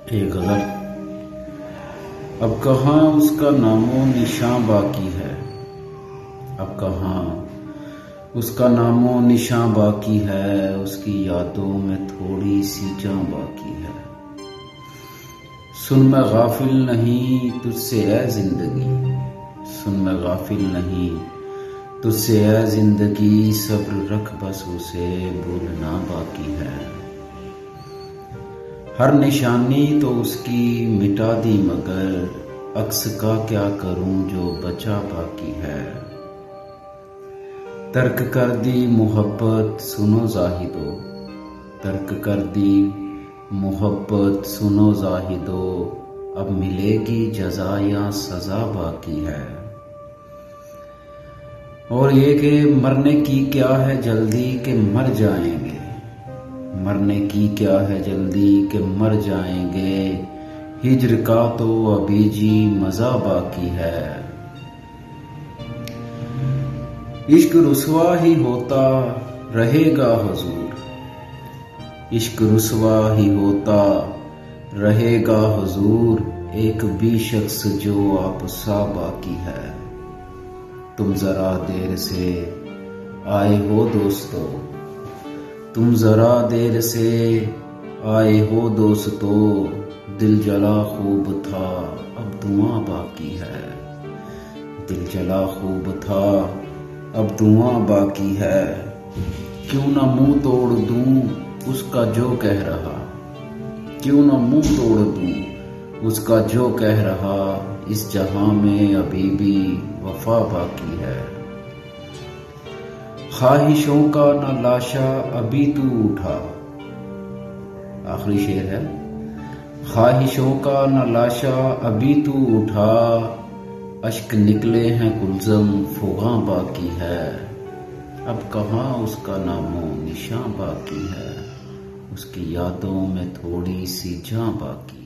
एक गज़ल। अब कहाँ उसका नामो निशां बाकी है, अब कहाँ उसका नामो निशां बाकी है, उसकी यादों में थोड़ी सी जान बाकी है। सुन मैं गाफिल नहीं तुझसे ऐ जिंदगी, सुन मैं गाफिल नहीं तुझसे ऐ जिंदगी, सब्र रख बस उसे भूलना बाकी है। हर निशानी तो उसकी मिटा दी मगर अक्स का क्या करूं जो बचा बाकी है। तर्क कर दी मोहब्बत सुनो जाहिदो, तर्क कर दी मोहब्बत सुनो जाहिदो, अब मिलेगी जज़ा या सज़ा बाकी है। और ये कि मरने की क्या है जल्दी कि मर जाएंगे, मरने की क्या है जल्दी कि मर जाएंगे, हिज्र का तो अभी जी मजा बाकी है। इश्क रुसवा ही होता रहेगा हुजूर, इश्क रुसवा ही होता रहेगा हुजूर, एक भी शख्स जो आप सा बाकी है। तुम जरा देर से आए हो दोस्तों, तुम जरा देर से आए हो दोस्तों, दिल जला खूब था अब धुआं बाकी है। दिल जला खूब था अब धुआं बाकी है। क्यों ना मुंह तोड़ दूं उसका जो कह रहा, क्यों ना मुंह तोड़ दूं उसका जो कह रहा, इस जहां में अभी भी वफा बाकी है। ख्वाहिशों का न लाशा अभी तू उठा, आखिरी शेर है। ख्वाहिशों का न लाशा अभी तू उठा, अश्क निकले हैं कुलज़म फुगां बाकी है। अब कहाँ उसका नामो निशां बाकी है, उसकी यादों में थोड़ी सी जां बाकी।